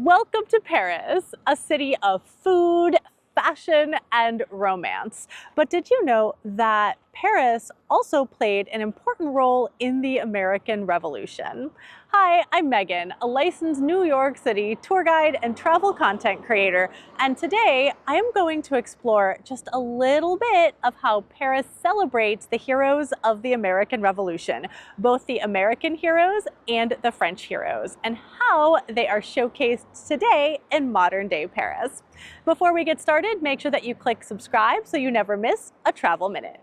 Welcome to Paris, a city of food, fashion, and romance. But did you know that Paris also played an important role in the American Revolution? Hi, I'm Megan, a licensed New York City tour guide and travel content creator, and today I am going to explore just a little bit of how Paris celebrates the heroes of the American Revolution, both the American heroes and the French heroes, and how they are showcased today in modern-day Paris. Before we get started, make sure that you click subscribe so you never miss a travel minute.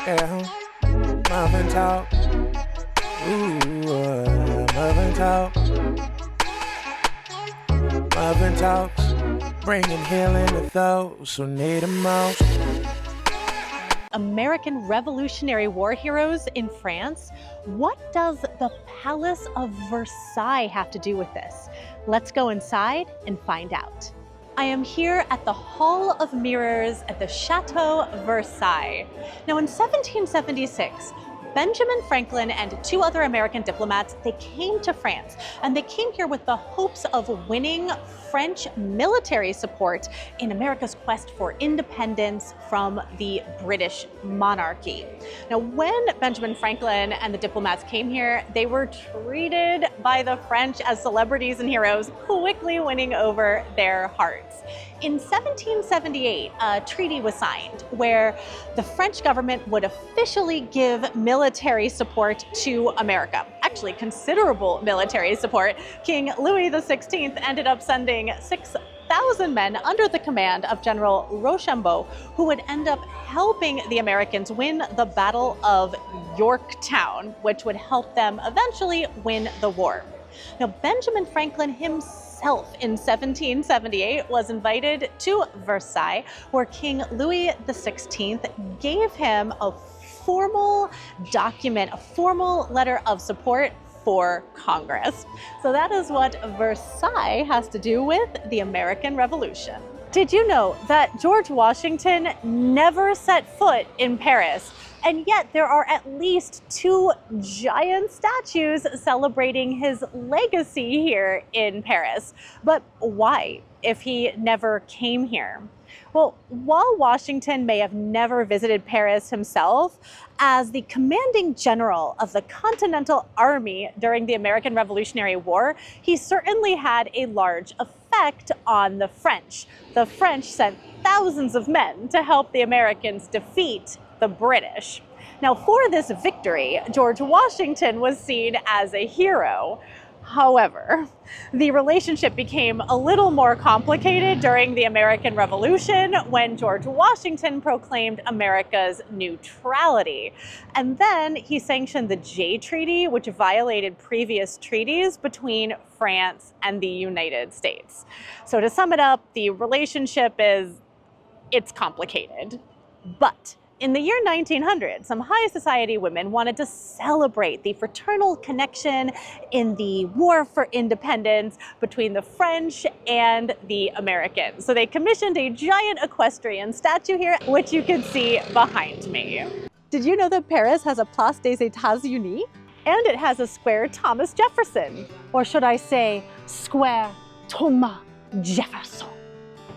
Yeah, Muffin Talk. Ooh, Muffin Talk. Muffin Talks, bringing healing to those who need them most. American Revolutionary War heroes in France? What does the Palace of Versailles have to do with this? Let's go inside and find out. I am here at the Hall of Mirrors at the Chateau Versailles. Now in 1776, Benjamin Franklin and two other American diplomats, they came to France, and they came here with the hopes of winning French military support in America's quest for independence from the British monarchy. Now, when Benjamin Franklin and the diplomats came here, they were treated by the French as celebrities and heroes, quickly winning over their hearts. In 1778, a treaty was signed where the French government would officially give military support to America. Actually, considerable military support. King Louis XVI ended up sending 6,000 men under the command of General Rochambeau, who would end up helping the Americans win the Battle of Yorktown, which would help them eventually win the war. Now, Benjamin Franklin himself in 1778 was invited to Versailles, where King Louis XVI gave him a formal document, a formal letter of support for Congress. So that is what Versailles has to do with the American Revolution. Did you know that George Washington never set foot in Paris? And yet there are at least two giant statues celebrating his legacy here in Paris. But why, if he never came here? Well, while Washington may have never visited Paris himself, as the commanding general of the Continental Army during the American Revolutionary War, he certainly had a large effect on the French. The French sent thousands of men to help the Americans defeat the British. Now, for this victory, George Washington was seen as a hero. However, the relationship became a little more complicated during the American Revolution when George Washington proclaimed America's neutrality. And then he sanctioned the Jay Treaty, which violated previous treaties between France and the United States. So to sum it up, the relationship it's complicated. But in the year 1900, some high society women wanted to celebrate the fraternal connection in the war for independence between the French and the Americans. So they commissioned a giant equestrian statue here, which you can see behind me. Did you know that Paris has a Place des États-Unis? And it has a square Thomas Jefferson. Or should I say, Square Thomas Jefferson.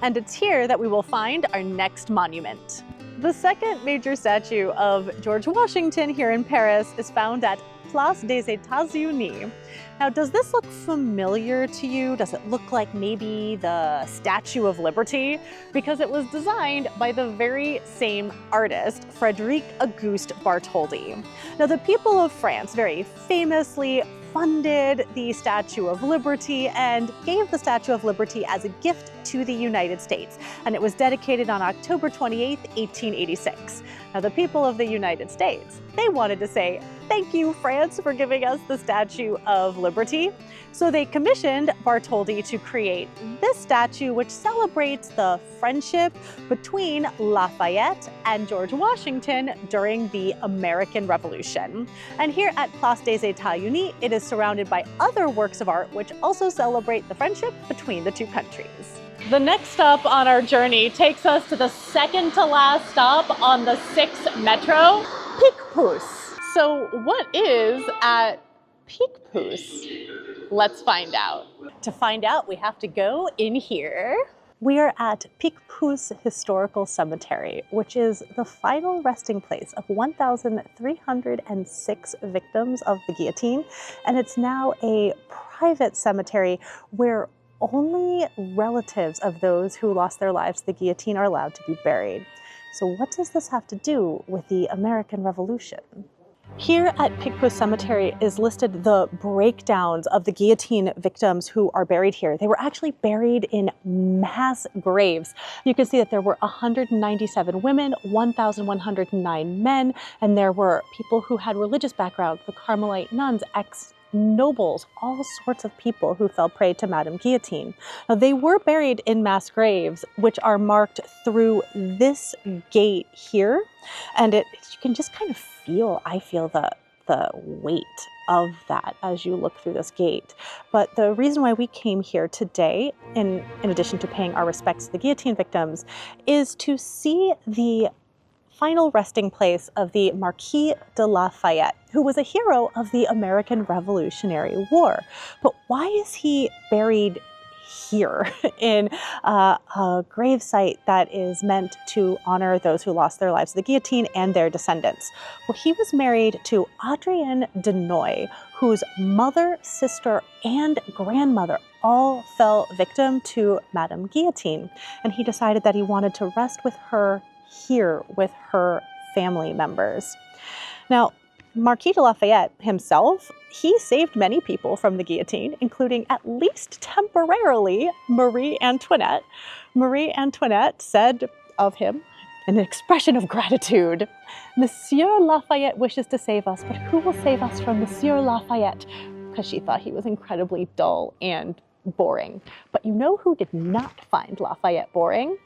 And it's here that we will find our next monument. The second major statue of George Washington here in Paris is found at Place des États-Unis. Now, does this look familiar to you? Does it look like maybe the Statue of Liberty? Because it was designed by the very same artist, Frédéric Auguste Bartholdi. Now, the people of France very famously funded the Statue of Liberty and gave the Statue of Liberty as a gift to the United States. And it was dedicated on October 28, 1886. Now, the people of the United States, they wanted to say, thank you, France, for giving us the Statue of Liberty. So they commissioned Bartholdi to create this statue, which celebrates the friendship between Lafayette and George Washington during the American Revolution. And here at Place des États-Unis, it is surrounded by other works of art which also celebrate the friendship between the two countries. The next stop on our journey takes us to the second to last stop on the 6 metro, Picpus. So what is at Picpus? Let's find out. To find out, we have to go in here. We are at Picpus Historical Cemetery, which is the final resting place of 1,306 victims of the guillotine, and it's now a private cemetery where only relatives of those who lost their lives to the guillotine are allowed to be buried. So what does this have to do with the American Revolution? Here at Picpus Cemetery is listed the breakdowns of the guillotine victims who are buried here. They were actually buried in mass graves. You can see that there were 197 women, 1,109 men, and there were people who had religious backgrounds, the Carmelite nuns, ex-nobles, all sorts of people who fell prey to Madame Guillotine. Now, they were buried in mass graves, which are marked through this gate here, and you can just kind of I feel the weight of that as you look through this gate. But the reason why we came here today, in addition to paying our respects to the guillotine victims, is to see the final resting place of the Marquis de Lafayette, who was a hero of the American Revolutionary War. But why is he buried here in a gravesite that is meant to honor those who lost their lives to the guillotine and their descendants? Well, he was married to Adrienne de Noailles, whose mother, sister, and grandmother all fell victim to Madame Guillotine. And he decided that he wanted to rest with her here with her family members. Now, Marquis de Lafayette himself, he saved many people from the guillotine, including at least temporarily Marie Antoinette. Marie Antoinette said of him, in an expression of gratitude, "Monsieur Lafayette wishes to save us, but who will save us from Monsieur Lafayette?" Because she thought he was incredibly dull and boring. But you know who did not find Lafayette boring?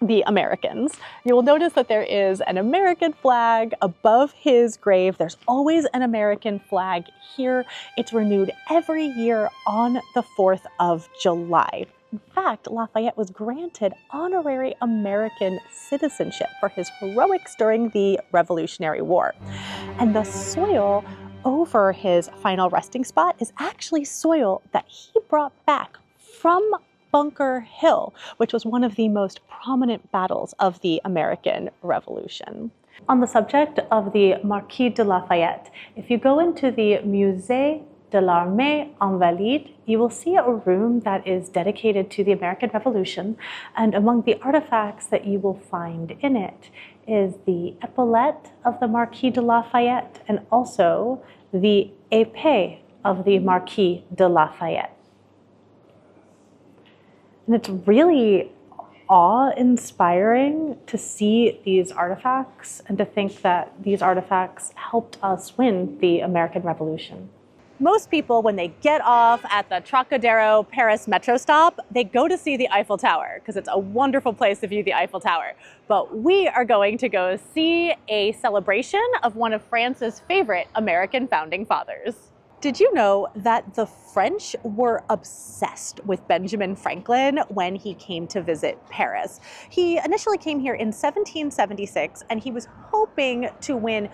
The Americans. You will notice that there is an American flag above his grave. There's always an American flag here. It's renewed every year on the 4th of July. In fact, Lafayette was granted honorary American citizenship for his heroics during the Revolutionary War. And the soil over his final resting spot is actually soil that he brought back from Bunker Hill, which was one of the most prominent battles of the American Revolution. On the subject of the Marquis de Lafayette, if you go into the Musée de l'Armée Invalide, you will see a room that is dedicated to the American Revolution, and among the artifacts that you will find in it is the epaulette of the Marquis de Lafayette and also the épée of the Marquis de Lafayette. And it's really awe-inspiring to see these artifacts and to think that these artifacts helped us win the American Revolution. Most people, when they get off at the Trocadero Paris metro stop, they go to see the Eiffel Tower because it's a wonderful place to view the Eiffel Tower. But we are going to go see a celebration of one of France's favorite American founding fathers. Did you know that the French were obsessed with Benjamin Franklin when he came to visit Paris? He initially came here in 1776, and he was hoping to win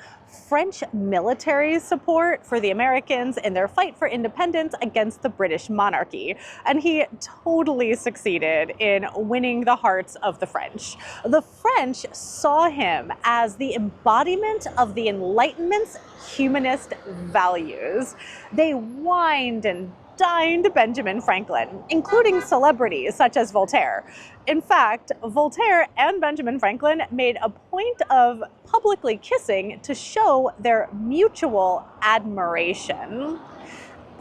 French military support for the Americans in their fight for independence against the British monarchy. And he totally succeeded in winning the hearts of the French. The French saw him as the embodiment of the Enlightenment's humanist values. They wined and dined Benjamin Franklin, including celebrities such as Voltaire. In fact, Voltaire and Benjamin Franklin made a point of publicly kissing to show their mutual admiration.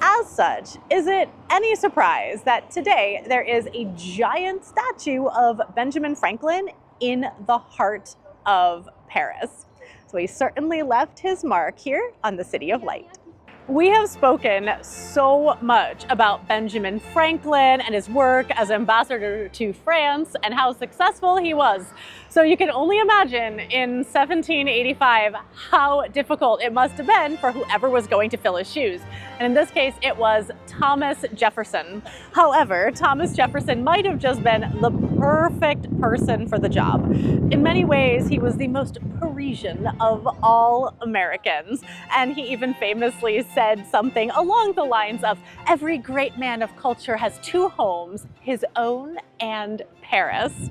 As such, is it any surprise that today there is a giant statue of Benjamin Franklin in the heart of Paris? So he certainly left his mark here on the City of Light. We have spoken so much about Benjamin Franklin and his work as ambassador to France and how successful he was. So you can only imagine in 1785 how difficult it must have been for whoever was going to fill his shoes. And in this case, it was Thomas Jefferson. However, Thomas Jefferson might have just been the perfect person for the job. In many ways, he was the most Parisian of all Americans. And he even famously said something along the lines of, "Every great man of culture has two homes, his own and Paris."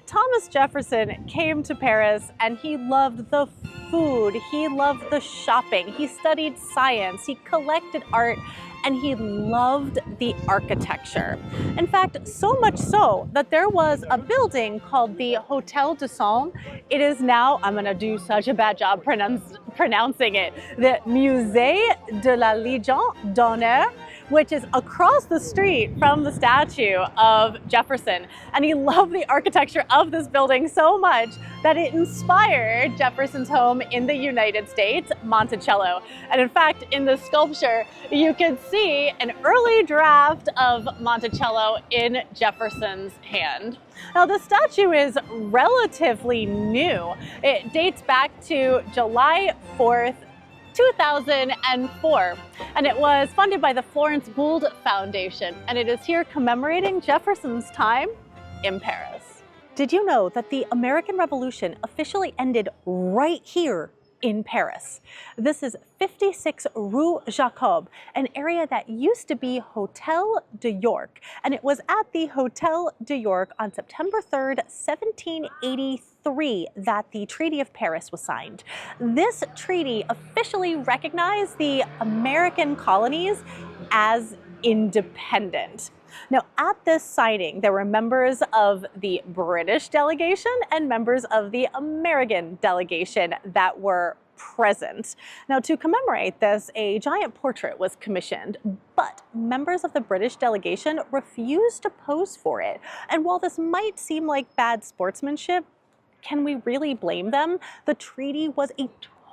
Thomas Jefferson came to Paris and he loved the food, he loved the shopping, he studied science, he collected art, and he loved the architecture. In fact, so much so that there was a building called the Hôtel de Saint. It is now, I'm gonna do such a bad job pronouncing it, the Musée de la Légion d'honneur, which is across the street from the statue of Jefferson. And he loved the architecture of this building so much that it inspired Jefferson's home in the United States, Monticello. And in fact, in the sculpture, you can see an early draft of Monticello in Jefferson's hand. Now, the statue is relatively new. It dates back to July 4th, 2004, and it was funded by the Florence Gould Foundation, and it is here commemorating Jefferson's time in Paris. Did you know that the American Revolution officially ended right here in Paris? This is 56 Rue Jacob, an area that used to be Hotel de York, and it was at the Hotel de York on September 3rd, 1783 that the Treaty of Paris was signed. This treaty officially recognized the American colonies as independent. Now, at this signing, there were members of the British delegation and members of the American delegation that were present. Now, to commemorate this, a giant portrait was commissioned, but members of the British delegation refused to pose for it. And while this might seem like bad sportsmanship, can we really blame them? The treaty was a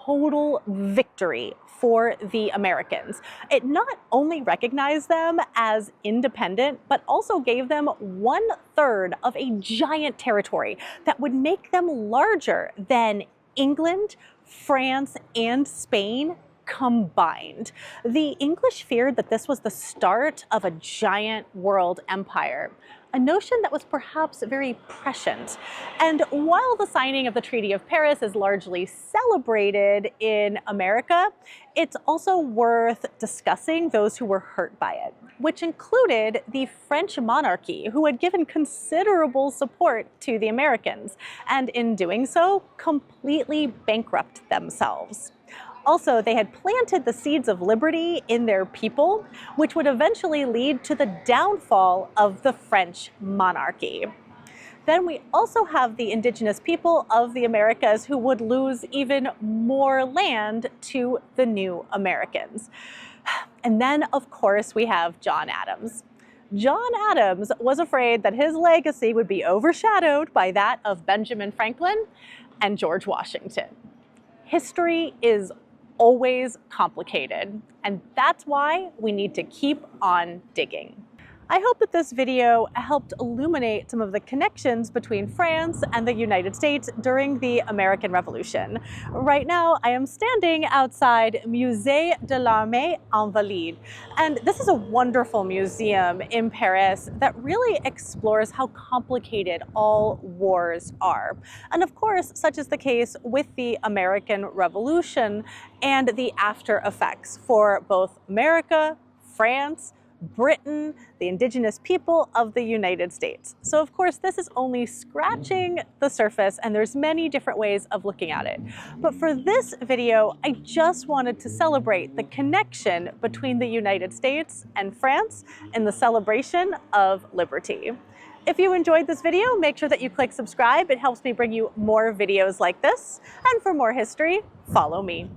total victory for the Americans. It not only recognized them as independent, but also gave them 1/3 of a giant territory that would make them larger than England, France, and Spain combined. The English feared that this was the start of a giant world empire, a notion that was perhaps very prescient. And while the signing of the Treaty of Paris is largely celebrated in America, it's also worth discussing those who were hurt by it, which included the French monarchy, who had given considerable support to the Americans, and in doing so, completely bankrupt themselves. Also, they had planted the seeds of liberty in their people, which would eventually lead to the downfall of the French monarchy. Then we also have the indigenous people of the Americas who would lose even more land to the new Americans. And then, of course, we have John Adams. John Adams was afraid that his legacy would be overshadowed by that of Benjamin Franklin and George Washington. History is always complicated, and that's why we need to keep on digging. I hope that this video helped illuminate some of the connections between France and the United States during the American Revolution. Right now, I am standing outside Musée de l'Armée Invalides, and this is a wonderful museum in Paris that really explores how complicated all wars are. And of course, such is the case with the American Revolution and the after effects for both America, France, Britain, the indigenous people of the United States. So of course, this is only scratching the surface, and there's many different ways of looking at it. But for this video, I just wanted to celebrate the connection between the United States and France in the celebration of liberty. If you enjoyed this video, make sure that you click subscribe. It helps me bring you more videos like this. And for more history, follow me.